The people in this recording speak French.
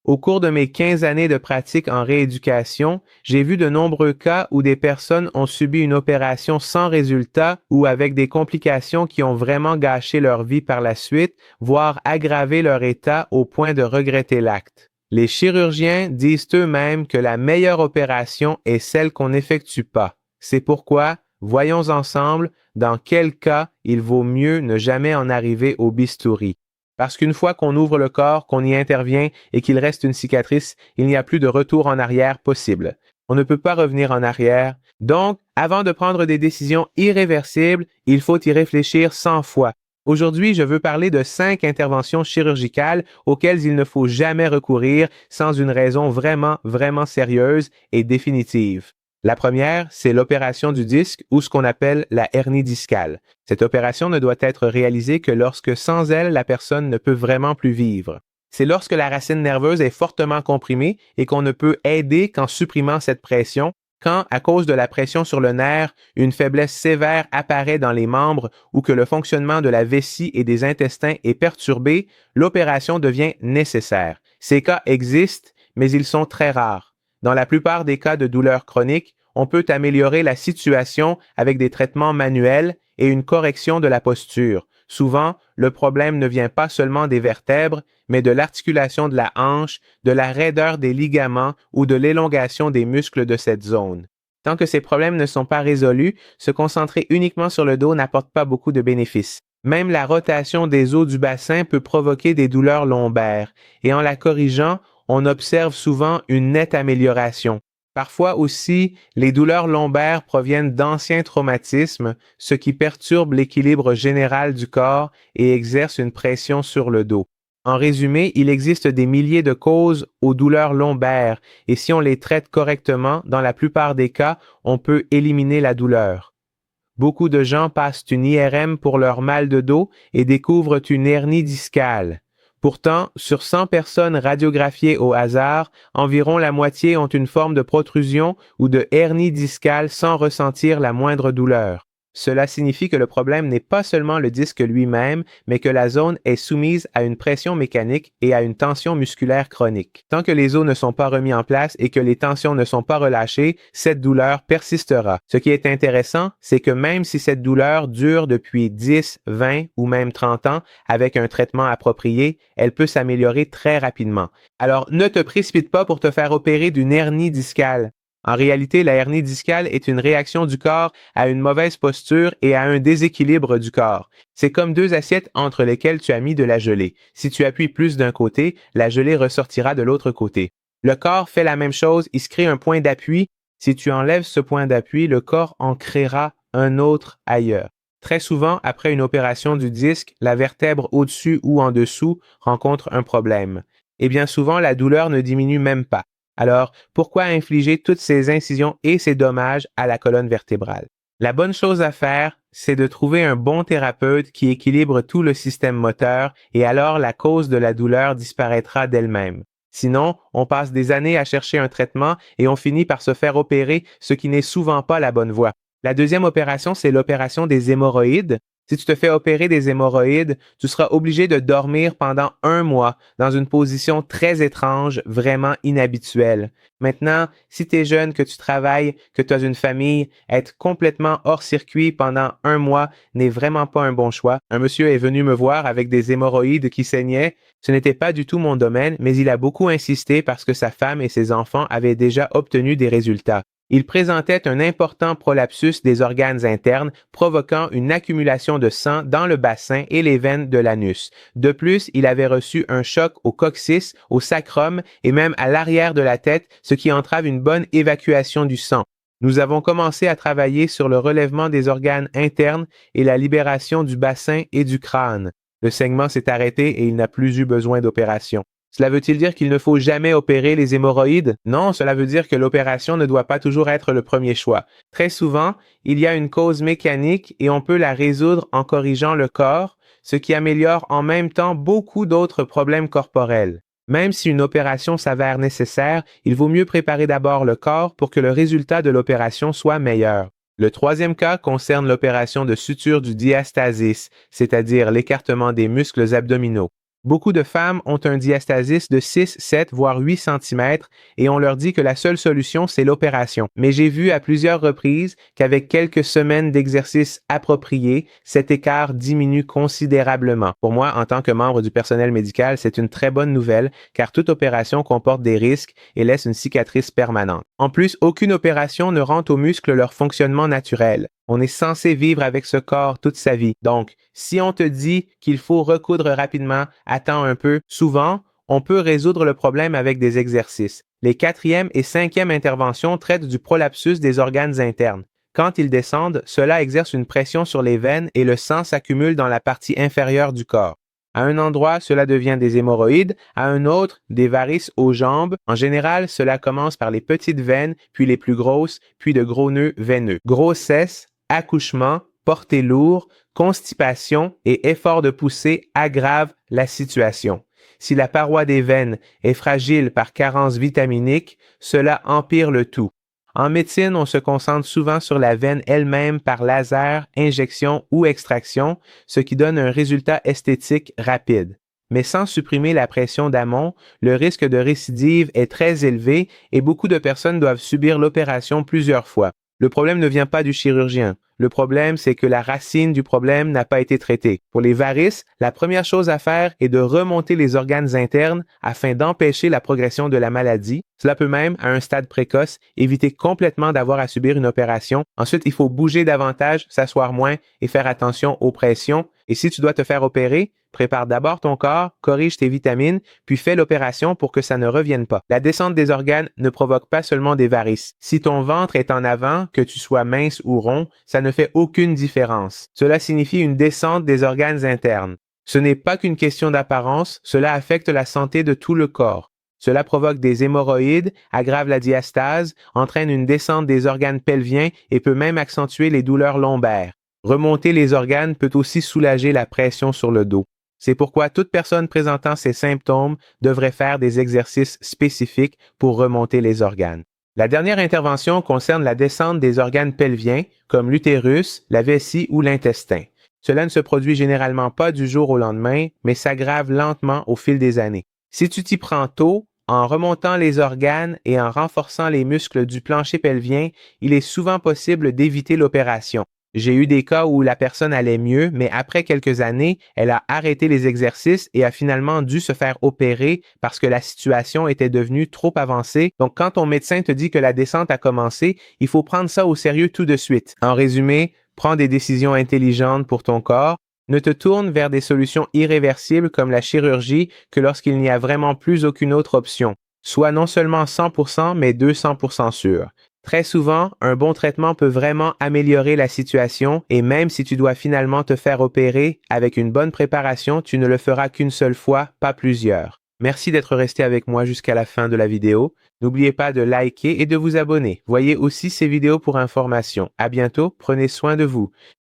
Au cours de mes 15 années de pratique en rééducation, j'ai vu de nombreux cas où des personnes ont subi une opération sans résultat ou avec des complications qui ont vraiment gâché leur vie par la suite, voire aggravé leur état au point de regretter l'acte. Les chirurgiens disent eux-mêmes que la meilleure opération est celle qu'on n'effectue pas. C'est pourquoi, voyons ensemble dans quel cas il vaut mieux ne jamais en arriver au bistouri. Parce qu'une fois qu'on ouvre le corps, qu'on y intervient et qu'il reste une cicatrice, il n'y a plus de retour en arrière possible. On ne peut pas revenir en arrière. Donc, avant de prendre des décisions irréversibles, il faut y réfléchir 100 fois. Aujourd'hui, je veux parler de 5 interventions chirurgicales auxquelles il ne faut jamais recourir sans une raison vraiment sérieuse et définitive. La première, c'est l'opération du disque ou ce qu'on appelle la hernie discale. Cette opération ne doit être réalisée que lorsque sans elle, la personne ne peut vraiment plus vivre. C'est lorsque la racine nerveuse est fortement comprimée et qu'on ne peut aider qu'en supprimant cette pression, quand, à cause de la pression sur le nerf, une faiblesse sévère apparaît dans les membres ou que le fonctionnement de la vessie et des intestins est perturbé, l'opération devient nécessaire. Ces cas existent, mais ils sont très rares. Dans la plupart des cas de douleurs chroniques, on peut améliorer la situation avec des traitements manuels et une correction de la posture. Souvent, le problème ne vient pas seulement des vertèbres, mais de l'articulation de la hanche, de la raideur des ligaments ou de l'élongation des muscles de cette zone. Tant que ces problèmes ne sont pas résolus, se concentrer uniquement sur le dos n'apporte pas beaucoup de bénéfices. Même la rotation des os du bassin peut provoquer des douleurs lombaires, et en la corrigeant, on observe souvent une nette amélioration. Parfois aussi, les douleurs lombaires proviennent d'anciens traumatismes, ce qui perturbe l'équilibre général du corps et exerce une pression sur le dos. En résumé, il existe des milliers de causes aux douleurs lombaires et si on les traite correctement, dans la plupart des cas, on peut éliminer la douleur. Beaucoup de gens passent une IRM pour leur mal de dos et découvrent une hernie discale. Pourtant, sur 100 personnes radiographiées au hasard, environ la moitié ont une forme de protrusion ou de hernie discale sans ressentir la moindre douleur. Cela signifie que le problème n'est pas seulement le disque lui-même, mais que la zone est soumise à une pression mécanique et à une tension musculaire chronique. Tant que les os ne sont pas remis en place et que les tensions ne sont pas relâchées, cette douleur persistera. Ce qui est intéressant, c'est que même si cette douleur dure depuis 10, 20 ou même 30 ans, avec un traitement approprié, elle peut s'améliorer très rapidement. Alors, ne te précipite pas pour te faire opérer d'une hernie discale. En réalité, la hernie discale est une réaction du corps à une mauvaise posture et à un déséquilibre du corps. C'est comme deux assiettes entre lesquelles tu as mis de la gelée. Si tu appuies plus d'un côté, la gelée ressortira de l'autre côté. Le corps fait la même chose, il se crée un point d'appui. Si tu enlèves ce point d'appui, le corps en créera un autre ailleurs. Très souvent, après une opération du disque, la vertèbre au-dessus ou en dessous rencontre un problème. Et bien souvent, la douleur ne diminue même pas. Alors, pourquoi infliger toutes ces incisions et ces dommages à la colonne vertébrale? La bonne chose à faire, c'est de trouver un bon thérapeute qui équilibre tout le système moteur et alors la cause de la douleur disparaîtra d'elle-même. Sinon, on passe des années à chercher un traitement et on finit par se faire opérer, ce qui n'est souvent pas la bonne voie. La deuxième opération, c'est l'opération des hémorroïdes. Si tu te fais opérer des hémorroïdes, tu seras obligé de dormir pendant 1 mois dans une position très étrange, vraiment inhabituelle. Maintenant, si tu es jeune, que tu travailles, que tu as une famille, être complètement hors circuit pendant 1 mois n'est vraiment pas un bon choix. Un monsieur est venu me voir avec des hémorroïdes qui saignaient. Ce n'était pas du tout mon domaine, mais il a beaucoup insisté parce que sa femme et ses enfants avaient déjà obtenu des résultats. Il présentait un important prolapsus des organes internes, provoquant une accumulation de sang dans le bassin et les veines de l'anus. De plus, il avait reçu un choc au coccyx, au sacrum et même à l'arrière de la tête, ce qui entrave une bonne évacuation du sang. Nous avons commencé à travailler sur le relèvement des organes internes et la libération du bassin et du crâne. Le saignement s'est arrêté et il n'a plus eu besoin d'opération. Cela veut-il dire qu'il ne faut jamais opérer les hémorroïdes? Non, cela veut dire que l'opération ne doit pas toujours être le premier choix. Très souvent, il y a une cause mécanique et on peut la résoudre en corrigeant le corps, ce qui améliore en même temps beaucoup d'autres problèmes corporels. Même si une opération s'avère nécessaire, il vaut mieux préparer d'abord le corps pour que le résultat de l'opération soit meilleur. Le troisième cas concerne l'opération de suture du diastasis, c'est-à-dire l'écartement des muscles abdominaux. Beaucoup de femmes ont un diastasis de 6, 7, voire 8 cm et on leur dit que la seule solution, c'est l'opération. Mais j'ai vu à plusieurs reprises qu'avec quelques semaines d'exercice appropriés, cet écart diminue considérablement. Pour moi, en tant que membre du personnel médical, c'est une très bonne nouvelle car toute opération comporte des risques et laisse une cicatrice permanente. En plus, aucune opération ne rend aux muscles leur fonctionnement naturel. On est censé vivre avec ce corps toute sa vie. Donc, si on te dit qu'il faut recoudre rapidement, attends un peu. Souvent, on peut résoudre le problème avec des exercices. Les quatrième et cinquième interventions traitent du prolapsus des organes internes. Quand ils descendent, cela exerce une pression sur les veines et le sang s'accumule dans la partie inférieure du corps. À un endroit, cela devient des hémorroïdes, à un autre, des varices aux jambes. En général, cela commence par les petites veines, puis les plus grosses, puis de gros nœuds veineux. Grossesse, accouchement, porter lourd, constipation et effort de poussée aggravent la situation. Si la paroi des veines est fragile par carence vitaminique, cela empire le tout. En médecine, on se concentre souvent sur la veine elle-même par laser, injection ou extraction, ce qui donne un résultat esthétique rapide. Mais sans supprimer la pression d'amont, le risque de récidive est très élevé et beaucoup de personnes doivent subir l'opération plusieurs fois. Le problème ne vient pas du chirurgien. Le problème, c'est que la racine du problème n'a pas été traitée. Pour les varices, la première chose à faire est de remonter les organes internes afin d'empêcher la progression de la maladie. Cela peut même, à un stade précoce, éviter complètement d'avoir à subir une opération. Ensuite, il faut bouger davantage, s'asseoir moins et faire attention aux pressions. Et si tu dois te faire opérer, prépare d'abord ton corps, corrige tes vitamines, puis fais l'opération pour que ça ne revienne pas. La descente des organes ne provoque pas seulement des varices. Si ton ventre est en avant, que tu sois mince ou rond, ça ne fait aucune différence. Cela signifie une descente des organes internes. Ce n'est pas qu'une question d'apparence, cela affecte la santé de tout le corps. Cela provoque des hémorroïdes, aggrave la diastase, entraîne une descente des organes pelviens et peut même accentuer les douleurs lombaires. Remonter les organes peut aussi soulager la pression sur le dos. C'est pourquoi toute personne présentant ces symptômes devrait faire des exercices spécifiques pour remonter les organes. La dernière intervention concerne la descente des organes pelviens, comme l'utérus, la vessie ou l'intestin. Cela ne se produit généralement pas du jour au lendemain, mais s'aggrave lentement au fil des années. Si tu t'y prends tôt, en remontant les organes et en renforçant les muscles du plancher pelvien, il est souvent possible d'éviter l'opération. J'ai eu des cas où la personne allait mieux, mais après quelques années, elle a arrêté les exercices et a finalement dû se faire opérer parce que la situation était devenue trop avancée. Donc, quand ton médecin te dit que la descente a commencé, il faut prendre ça au sérieux tout de suite. En résumé, prends des décisions intelligentes pour ton corps. Ne te tourne vers des solutions irréversibles comme la chirurgie que lorsqu'il n'y a vraiment plus aucune autre option. Sois non seulement 100%, mais 200% sûr. Très souvent, un bon traitement peut vraiment améliorer la situation et même si tu dois finalement te faire opérer, avec une bonne préparation, tu ne le feras qu'une seule fois, pas plusieurs. Merci d'être resté avec moi jusqu'à la fin de la vidéo. N'oubliez pas de liker et de vous abonner. Voyez aussi ces vidéos pour information. À bientôt, prenez soin de vous.